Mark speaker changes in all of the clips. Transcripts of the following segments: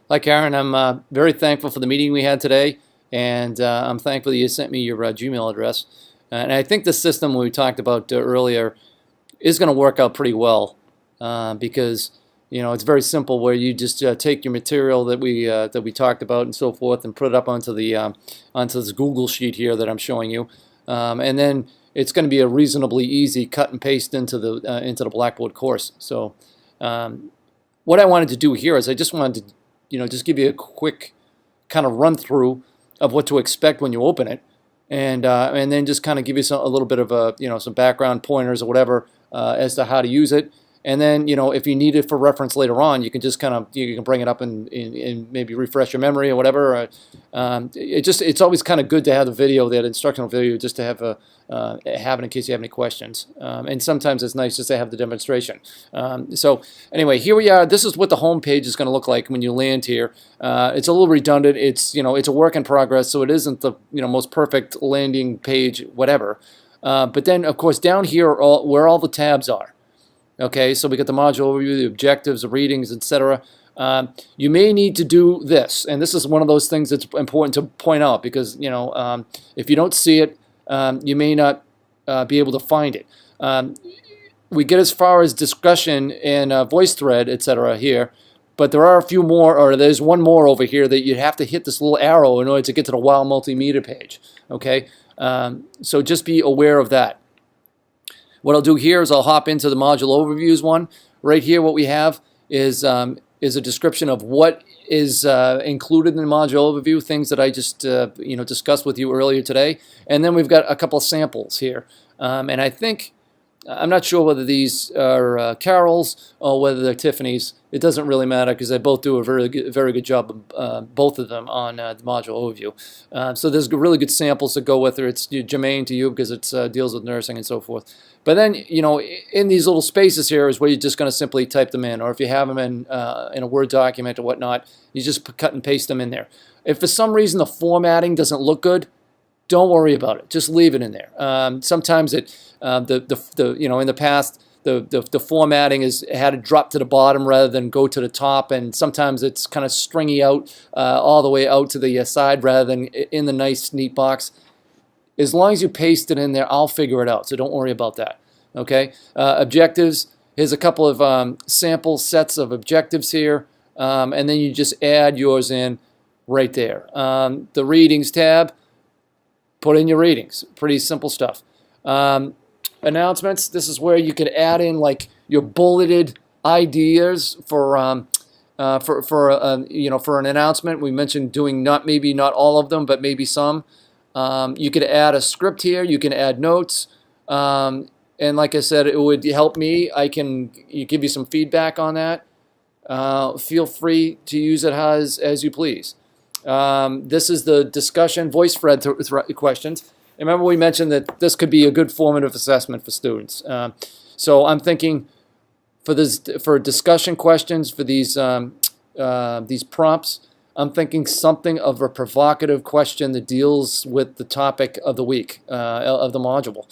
Speaker 1: Hi, Karen. I'm very thankful for the meeting we had today, and I'm thankful that you sent me your Gmail address. And I think the system we talked about earlier is going to work out pretty well because it's very simple where you just take your material that we talked about and so forth and put it up onto the onto this Google sheet here that I'm showing you, and then it's going to be a reasonably easy cut and paste into the Blackboard course. So what I wanted to do here is I just wanted to just give you a quick kind of run through of what to expect when you open it, and then just kind of give you a little bit of some background pointers or whatever as to how to use it. And then if you need it for reference later on, you can just you can bring it up and maybe refresh your memory or whatever. It's always kind of good to have the video, that instructional video, just to have it in case you have any questions. And sometimes it's nice just to have the demonstration. So anyway, here we are. This is what the home page is going to look like when you land here. It's a little redundant. It's it's a work in progress, so it isn't the most perfect landing page, whatever. But then of course down here where all the tabs are. Okay, so we got the module overview, the objectives, the readings, etc. You may need to do this, and this is one of those things that's important to point out because if you don't see it, you may not be able to find it. We get as far as discussion and VoiceThread, etc. here, but there are a few more, or there's one more over here that you have to hit this little arrow in order to get to the WOW Multimedia page. Okay, so just be aware of that. What I'll do here is I'll hop into the module overviews one. Right here what we have is a description of what is included in the module overview, things that I just discussed with you earlier today. And then we've got a couple of samples here. And I think, I'm not sure whether these are Carol's or whether they're Tiffany's. It doesn't really matter because they both do a very good job, both of them, on the module overview. So there's really good samples to go with, or it's germane to you because it deals with nursing and so forth. But then, in these little spaces here is where you're just going to simply type them in, or if you have them in a Word document or whatnot, you just cut and paste them in there. If for some reason the formatting doesn't look good, don't worry about it. Just leave it in there. Sometimes in the past, the formatting had to drop to the bottom rather than go to the top, and sometimes it's kind of stringy out all the way out to the side rather than in the nice neat box. As long as you paste it in there, I'll figure it out. So don't worry about that. Okay. Objectives. Here's a couple of sample sets of objectives here, and then you just add yours in right there. The readings tab. Put in your readings. Pretty simple stuff. Announcements. This is where you can add in like your bulleted ideas for an announcement. We mentioned doing maybe not all of them, but maybe some. You could add a script here. You can add notes. And like I said, it would help me. I can give you some feedback on that. Feel free to use it as you please. This is the discussion VoiceThread questions. Remember we mentioned that this could be a good formative assessment for students. So I'm thinking for discussion questions for these prompts, I'm thinking something of a provocative question that deals with the topic of the week of the module.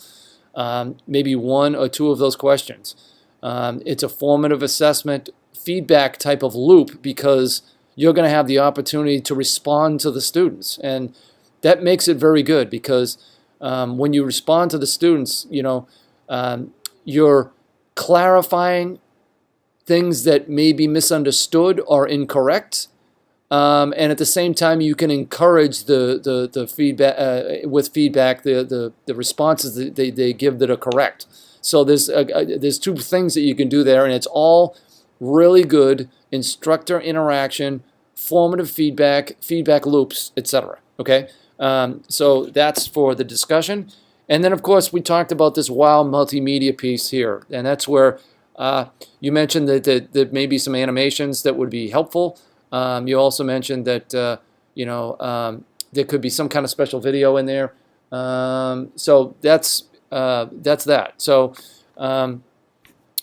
Speaker 1: Maybe one or two of those questions. It's a formative assessment feedback type of loop because you're going to have the opportunity to respond to the students, and that makes it very good because when you respond to the students, you're clarifying things that may be misunderstood or incorrect, and at the same time you can encourage the feedback with feedback the responses that they give that are correct. So there's two things that you can do there, and it's all really good instructor interaction, formative feedback loops, etc. Okay, so that's for the discussion. And then of course we talked about this WOW Multimedia piece here, and that's where you mentioned that maybe some animations that would be helpful. You also mentioned that there could be some kind of special video in there. So that's that. So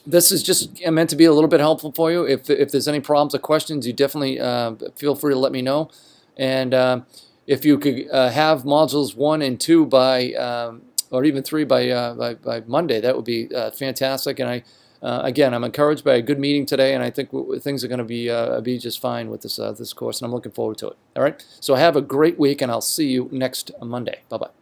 Speaker 1: this is just meant to be a little bit helpful for you. If there's any problems or questions, you definitely feel free to let me know. And if you could have modules 1 and 2 by or even 3 by Monday, that would be fantastic. And again, I'm encouraged by a good meeting today, and I think things are going to be just fine with this course, and I'm looking forward to it. All right, so have a great week, and I'll see you next Monday. Bye-bye.